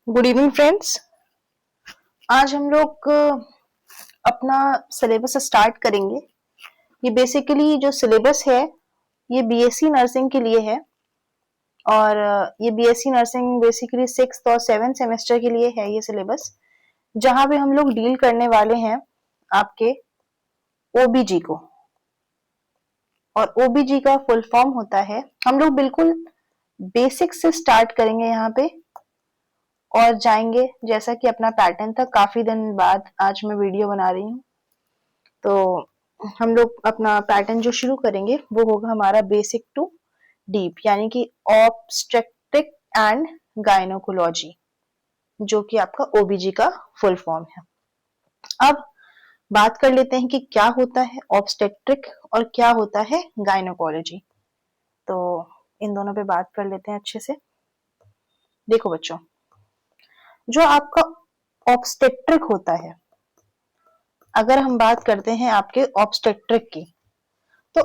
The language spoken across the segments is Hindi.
Good evening friends. आज हम लोग अपना सिलेबस स्टार्ट करेंगे। ये बेसिकली जो सिलेबस है ये बीएससी नर्सिंग के लिए है और ये बीएससी नर्सिंग बेसिकली 6th और 7th सेमेस्टर के लिए है ये सिलेबस, जहां पे हम लोग डील करने वाले हैं आपके ओबीजी को। और ओबीजी का फुल फॉर्म होता है, हम लोग बिल्कुल बेसिक से स्टार्ट करेंगे यहाँ पे और जाएंगे जैसा कि अपना पैटर्न था। काफी दिन बाद आज मैं वीडियो बना रही हूँ, तो हम लोग अपना पैटर्न जो शुरू करेंगे वो होगा हमारा बेसिक टू डीप, यानी कि ऑब्स्टेट्रिक एंड गायनोकोलॉजी, जो कि आपका ओबीजी का फुल फॉर्म है। अब बात कर लेते हैं कि क्या होता है ऑब्स्टेट्रिक और क्या होता है गायनोकोलॉजी। तो इन दोनों पे बात कर लेते हैं अच्छे से। देखो बच्चों, जो आपका ऑब्स्टेट्रिक होता है, अगर हम बात करते हैं आपके ऑब्स्टेट्रिक की, तो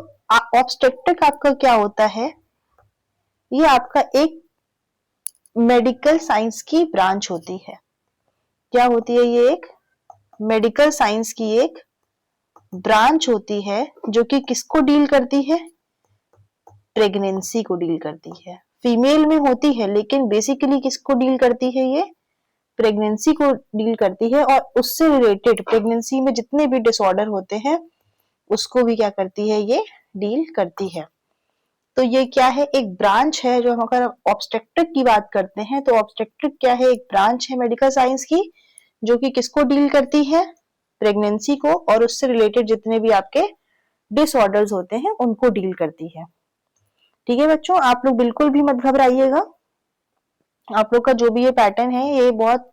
ऑब्स्टेट्रिक आपका क्या होता है, ये आपका एक मेडिकल साइंस की ब्रांच होती है। क्या होती है ये? एक मेडिकल साइंस की एक ब्रांच होती है जो कि किसको डील करती है? प्रेगनेंसी को डील करती है। फीमेल में होती है लेकिन बेसिकली किसको डील करती है? ये प्रेगनेंसी को डील करती है और उससे रिलेटेड प्रेगनेंसी में जितने भी डिसऑर्डर होते हैं उसको भी क्या करती है? ये डील करती है। तो ये क्या है? एक ब्रांच है। जो हम अगर ऑब्स्टेट्रिक की बात करते हैं तो ऑब्स्टेट्रिक क्या है? एक ब्रांच है मेडिकल साइंस की जो कि किसको डील करती है? प्रेगनेंसी को और उससे रिलेटेड जितने भी आपके डिसऑर्डर्स होते हैं उनको डील करती है। ठीक है बच्चों, आप लोग बिल्कुल भी मत घबराइएगा। आप लोग का जो भी ये पैटर्न है ये बहुत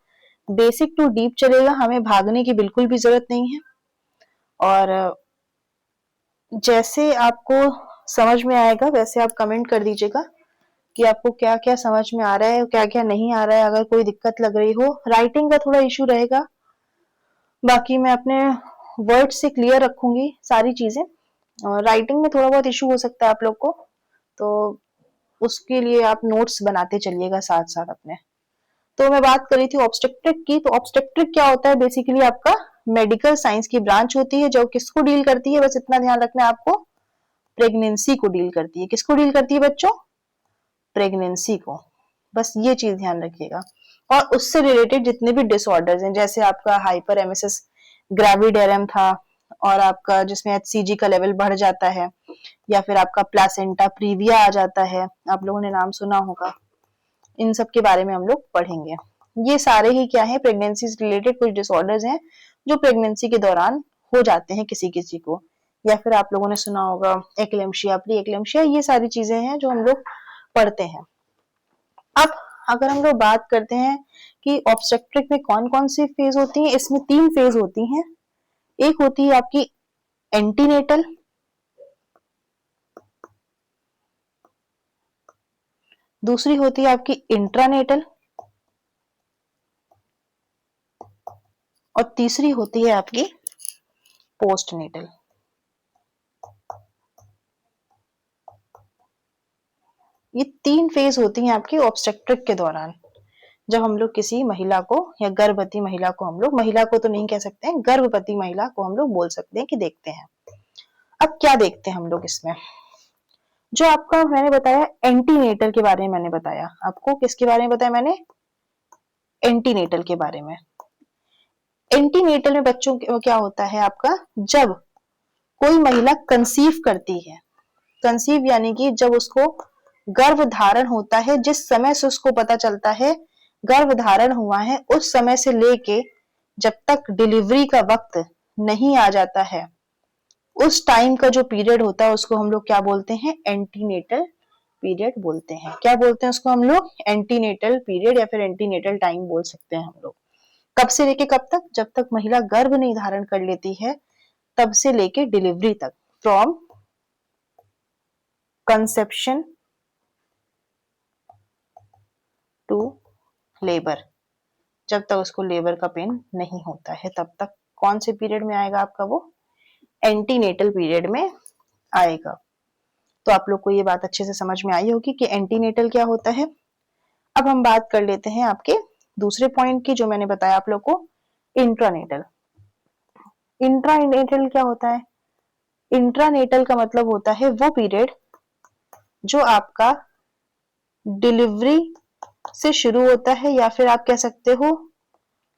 बेसिक टू डीप चलेगा, हमें भागने की बिल्कुल भी जरूरत नहीं है। और जैसे आपको समझ में आएगा वैसे आप कमेंट कर दीजिएगा कि आपको क्या क्या समझ में आ रहा है, क्या क्या नहीं आ रहा है। अगर कोई दिक्कत लग रही हो, राइटिंग का थोड़ा इशू रहेगा, बाकी मैं अपने वर्ड से क्लियर रखूंगी सारी चीजें। और राइटिंग में थोड़ा बहुत इशू हो सकता है आप लोग को, तो उसके लिए आप नोट्स बनाते चलिएगा साथ साथ अपने। तो मैं बात कर रही थी ऑब्स्टेट्रिक की। तो ऑब्स्टेट्रिक क्या होता है? बेसिकली आपका मेडिकल साइंस की ब्रांच होती है जो किसको डील करती है, बस इतना ध्यान रखना है आपको, प्रेगनेंसी को डील करती है। किसको डील करती है बच्चों? प्रेगनेंसी को। बस ये चीज ध्यान रखिएगा। और उससे रिलेटेड जितने भी डिसऑर्डर्स हैं, जैसे आपका हाइपर एमेसिस ग्रेविडेरम था और आपका जिसमें एचसीजी का लेवल बढ़ जाता है, या फिर आपका प्लासेंटा प्रीविया आ जाता है, आप लोगों ने नाम सुना होगा। इन सब के बारे में हम लोग पढ़ेंगे। ये सारे ही क्या है? प्रेगनेंसी से रिलेटेड कुछ डिसऑर्डर्स हैं जो प्रेगनेंसी के दौरान हो जाते हैं किसी किसी को। या फिर आप लोगों ने सुना होगा एक्लेम्शिया, प्री एक्लेम्शिया, ये सारी चीजें हैं जो हम लोग पढ़ते हैं। अब अगर हम लोग बात करते हैं कि ऑब्स्टेट्रिक में कौन कौन सी फेज होती है, इसमें 3 फेज होती हैं। एक होती है आपकी एंटीनेटल, दूसरी होती है आपकी इंट्रानेटल और तीसरी होती है आपकी पोस्टनेटल। ये 3 फेज होती हैं आपकी ऑब्स्टेट्रिक के दौरान, जब हम लोग किसी महिला को या गर्भवती महिला को, हम लोग महिला को तो नहीं कह सकते हैं, गर्भवती महिला को हम लोग बोल सकते हैं कि देखते हैं। अब क्या देखते हैं हम लोग इसमें? जो आपका मैंने बताया एंटीनेटल के बारे में, मैंने बताया आपको किसके बारे में बताया? मैंने एंटीनेटल के बारे में। एंटीनेटल में बच्चों क्या होता है आपका? जब कोई महिला कंसीव करती है, कंसीव यानी कि जब उसको गर्भ धारण होता है, जिस समय से उसको पता चलता है गर्भ धारण हुआ है, उस समय से लेके जब तक डिलीवरी का वक्त नहीं आ जाता है, उस टाइम का जो पीरियड होता है उसको हम लोग क्या बोलते हैं? एंटीनेटल पीरियड बोलते हैं। क्या बोलते हैं उसको हम लोग? एंटीनेटल पीरियड या फिर एंटीनेटल टाइम बोल सकते हैं हम लोग। कब से लेके कब तक? जब तक महिला गर्भ नहीं धारण कर लेती है तब से लेके डिलीवरी तक, फ्रॉम कंसेप्शन टू लेबर, जब तक उसको लेबर का पेन नहीं होता है तब तक कौन से पीरियड में आएगा आपका? वो एंटीनेटल पीरियड में आएगा। तो आप लोग को ये बात अच्छे से समझ में आई होगी कि एंटीनेटल क्या होता है। अब हम बात कर लेते हैं आपके दूसरे पॉइंट की, जो मैंने बताया आप लोग को, इंट्रानेटल। इंट्रानेटल क्या होता है? इंट्रानेटल का मतलब होता है वो पीरियड जो आपका डिलीवरी से शुरू होता है, या फिर आप कह सकते हो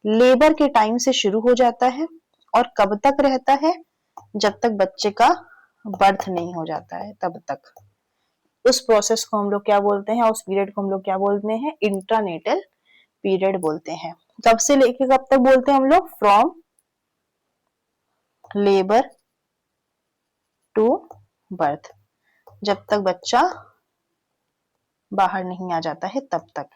लेबर के टाइम से शुरू हो जाता है, और कब तक रहता है? जब तक बच्चे का बर्थ नहीं हो जाता है तब तक। उस प्रोसेस को हम लोग क्या बोलते हैं, उस पीरियड को हम लोग क्या बोलते हैं? इंट्रानेटल पीरियड बोलते हैं। कब से लेके कब तक बोलते हैं हम लोग? फ्रॉम लेबर टू बर्थ, जब तक बच्चा बाहर नहीं आ जाता है तब तक।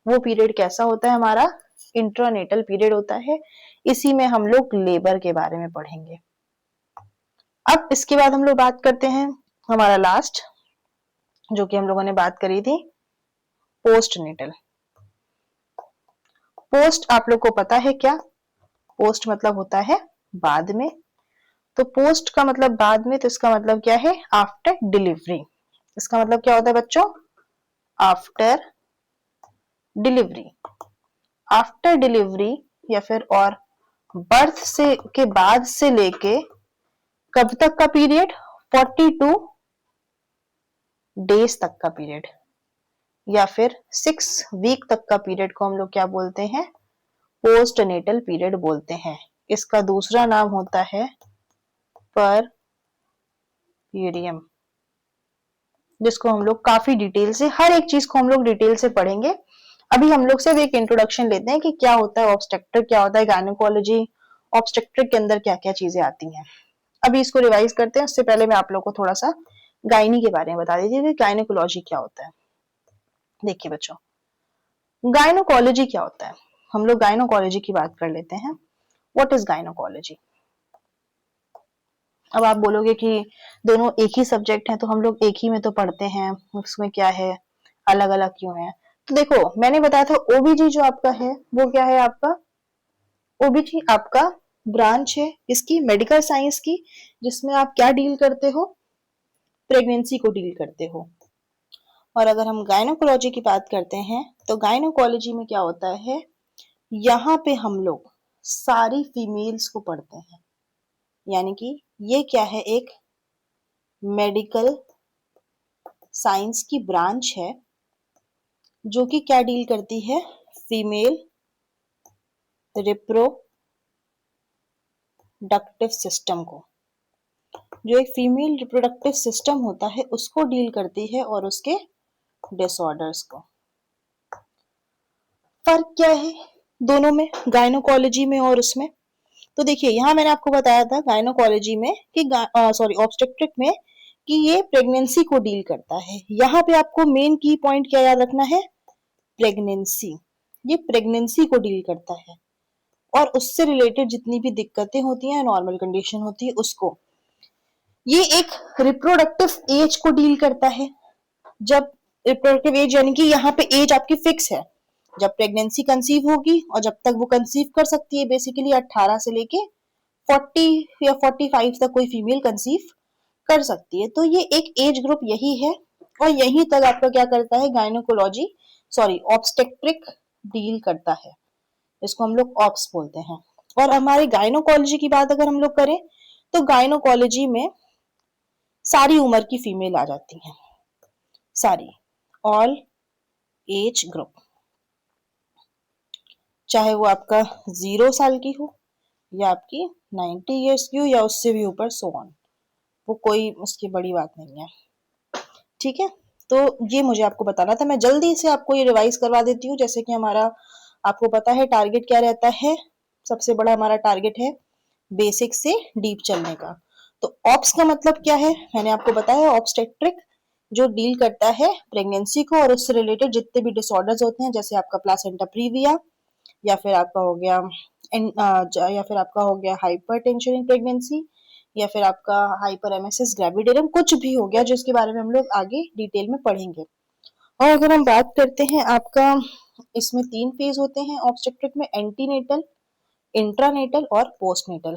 वो पीरियड कैसा होता है हमारा? इंट्रानेटल पीरियड होता है। इसी में हम लोग लेबर के बारे में पढ़ेंगे। अब इसके बाद हम लोग बात करते हैं हमारा लास्ट, जो कि हम लोगों ने बात करी थी, पोस्ट नेटल। पोस्ट आप लोग को पता है क्या? पोस्ट मतलब होता है बाद में। तो पोस्ट का मतलब बाद में, तो इसका मतलब क्या है? After delivery. इसका मतलब क्या होता है बच्चों? After delivery. आफ्टर डिलीवरी या फिर और बर्थ से के बाद से लेके कब तक का पीरियड? 42 डेज तक का पीरियड, या फिर 6 वीक तक का पीरियड को हम लोग क्या बोलते हैं? पोस्ट नेटल पीरियड बोलते हैं। इसका दूसरा नाम होता है पर पीरियम, जिसको हम लोग काफी डिटेल से, हर एक चीज को हम लोग डिटेल से पढ़ेंगे। अभी हम लोग सिर्फ एक इंट्रोडक्शन लेते हैं कि क्या होता है ऑब्स्टेट्रिक, क्या होता है गायनेकोलॉजी, ऑब्स्टेट्रिक के अंदर क्या क्या चीजें आती हैं। अभी इसको रिवाइज करते हैं। उससे पहले मैं आप लोग को थोड़ा सा गायनी के बारे में बता देती हूँ कि गायनेकोलॉजी क्या होता है। देखिए बच्चों, गायनेकोलॉजी क्या होता है? हम लोग गायनेकोलॉजी की बात कर लेते हैं। What is gynaecology? अब आप बोलोगे कि दोनों एक ही सब्जेक्ट है, तो हम लोग एक ही में तो पढ़ते हैं, उसमें क्या है, अलग अलग क्यों है? तो देखो, मैंने बताया था ओबीजी जो आपका है वो क्या है? आपका ओबीजी आपका ब्रांच है इसकी, मेडिकल साइंस की, जिसमें आप क्या डील करते हो? प्रेगनेंसी को डील करते हो। और अगर हम गायनोकोलॉजी की बात करते हैं, तो गायनोकोलॉजी में क्या होता है? यहाँ पे हम लोग सारी फीमेल्स को पढ़ते हैं। यानी कि ये क्या है? एक मेडिकल साइंस की ब्रांच है जो कि क्या डील करती है? फीमेल रिप्रोडक्टिव सिस्टम को। जो एक फीमेल रिप्रोडक्टिव सिस्टम होता है उसको डील करती है, और उसके डिसऑर्डर्स को। फर्क क्या है दोनों में, गायनोकोलॉजी में और उसमें? तो देखिए, यहाँ मैंने आपको बताया था गायनोकोलॉजी में कि ऑब्स्टेट्रिक में कि ये प्रेगनेंसी को डील करता है। यहाँ पे आपको मेन की पॉइंट क्या याद रखना है? प्रेगनेंसी। ये प्रेगनेंसी को डील करता है, और उससे रिलेटेड जितनी भी दिक्कतें होती हैं, नॉर्मल कंडीशन होती है, उसको। ये एक रिप्रोडक्टिव एज को डील करता है। जब रिप्रोडक्टिव एज यानी कि यहाँ पे एज आपकी फिक्स है, जब प्रेगनेंसी कंसीव होगी, और जब तक वो कंसीव कर सकती है, बेसिकली 18 से लेके 40 या 45 तक कोई फीमेल कंसीव कर सकती है। तो ये एक एज ग्रुप यही है, और यहीं तक आपका क्या करता है? गायनोकोलॉजी, सॉरी ऑब्स्टेट्रिक डील करता है। इसको हम लोग ऑप्स बोलते हैं। और हमारे गायनोकोलॉजी की बात अगर हम लोग करें, तो गायनोकोलॉजी में सारी उम्र की फीमेल आ जाती हैं, सारी, ऑल एज ग्रुप, चाहे वो आपका 0 साल की हो, या आपकी 90 ईयर्स की हो, या उससे भी ऊपर, सो ऑन। वो कोई उसकी बड़ी बात नहीं है। ठीक है, तो ये मुझे आपको बताना था। मैं जल्दी से आपको ये रिवाइज करवा देती हूँ। जैसे कि हमारा, आपको पता है टारगेट क्या रहता है? सबसे बड़ा हमारा टारगेट है बेसिक से डीप चलने का। तो ऑप्स का मतलब क्या है? मैंने आपको बताया, ऑब्स्टेट्रिक जो डील करता है प्रेगनेंसी को और उससे रिलेटेड जितने भी डिसऑर्डर्स होते हैं, जैसे आपका प्लासेंटा प्रीविया, या फिर आपका हो गया या फिर आपका हो गया हाइपरटेंशन इन प्रेगनेंसी, या फिर आपका हाइपर एमेसिस ग्रेविडेरम, कुछ भी हो गया, जिसके बारे में हम लोग आगे डिटेल में पढ़ेंगे। और अगर हम बात करते हैं आपका, इसमें 3 फेज होते हैं ऑब्स्टेट्रिक में: एंटीनेटल, इंट्रानेटल और पोस्टनेटल।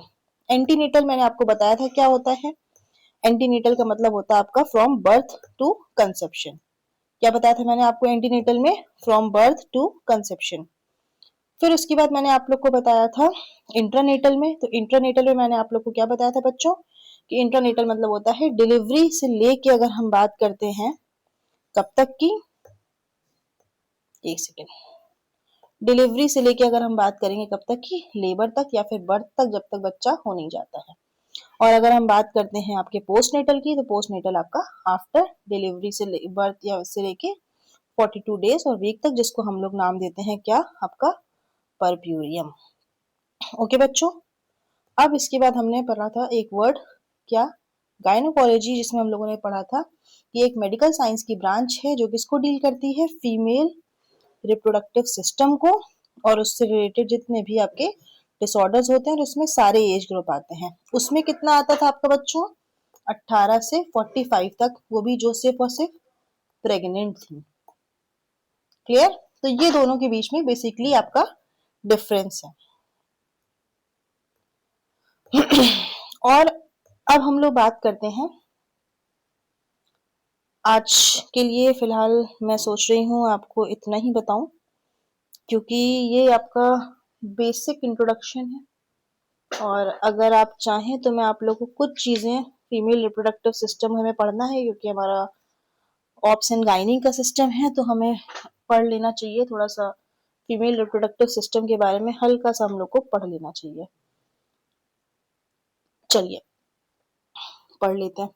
एंटीनेटल मैंने आपको बताया था क्या होता है। एंटीनेटल का मतलब होता है आपका फ्रॉम बर्थ टू कंसेप्शन। क्या बताया था मैंने आपको एंटीनेटल में? From birth to conception. फिर उसके बाद मैंने आप लोग को बताया था इंट्रानेटल में, तो इंट्रानेटल में मैंने आप लोग को क्या बताया था बच्चों कि इंट्रानेटल मतलब होता है डिलीवरी से लेके अगर हम बात करते हैं कब तक की, एक सेकेंड, डिलीवरी से लेके अगर हम बात करेंगे कब तक की, लेबर तक या फिर बर्थ तक, जब तक बच्चा हो नहीं जाता है। और अगर हम बात करते हैं आपके पोस्टनेटल की, तो पोस्टनेटल आपका आफ्टर डिलीवरी से बर्थ या से लेके 42 डेज और वीक तक, जिसको हम लोग नाम देते हैं क्या आपका परप्यूरियम। ओके बच्चों, अब इसके बाद हमने पढ़ा था एक वर्ड क्या, गायनोकोलॉजी, जिसमें हम लोगों ने पढ़ा था कि एक मेडिकल साइंस की ब्रांच है जो किसको डील करती है, फीमेल रिप्रोडक्टिव सिस्टम को और उससे रिलेटेड जितने भी आपके डिसऑर्डर्स होते हैं, और उसमें सारे एज ग्रुप आते हैं। उसमें कितना आता था आपका बच्चों, 18 से 45 तक, वो भी जो सिर्फ और सिर्फ प्रेग्नेंट थी। क्लियर, तो ये दोनों के बीच में बेसिकली आपका डिफरेंस है। और अब हम लोग बात करते हैं, आज के लिए फिलहाल मैं सोच रही हूँ आपको इतना ही बताऊं, क्योंकि ये आपका बेसिक इंट्रोडक्शन है। और अगर आप चाहें तो मैं आप लोगों को कुछ चीजें, फीमेल रिप्रोडक्टिव सिस्टम हमें पढ़ना है क्योंकि हमारा ऑप्स एंड गाइनी का सिस्टम है, तो हमें पढ़ लेना चाहिए थोड़ा सा फीमेल रिप्रोडक्टिव सिस्टम के बारे में, हल्का सा हम लोग को पढ़ लेना चाहिए। चलिए पढ़ लेते हैं।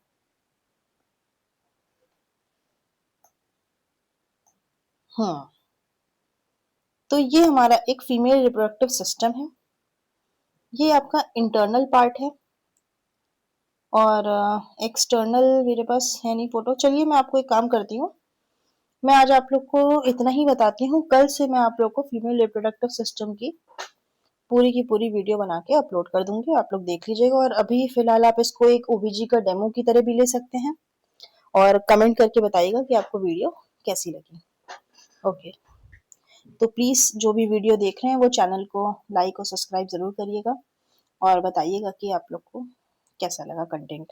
हाँ, तो ये हमारा एक फीमेल रिप्रोडक्टिव सिस्टम है, ये आपका इंटरनल पार्ट है और एक्सटर्नल मेरे पास है नहीं फोटो। चलिए मैं आपको एक काम करती हूँ, मैं आज आप लोग को इतना ही बताती हूँ, कल से मैं आप लोग को फीमेल रिप्रोडक्टिव सिस्टम की पूरी वीडियो बना के अपलोड कर दूंगी, आप लोग देख लीजिएगा। और अभी फिलहाल आप इसको एक ओबीजी का डेमो की तरह भी ले सकते हैं और कमेंट करके बताइएगा कि आपको वीडियो कैसी लगी। ओके, तो प्लीज जो भी वीडियो देख रहे हैं वो चैनल को लाइक और सब्सक्राइब जरूर करिएगा और बताइएगा कि आप लोग को कैसा लगा कंटेंट।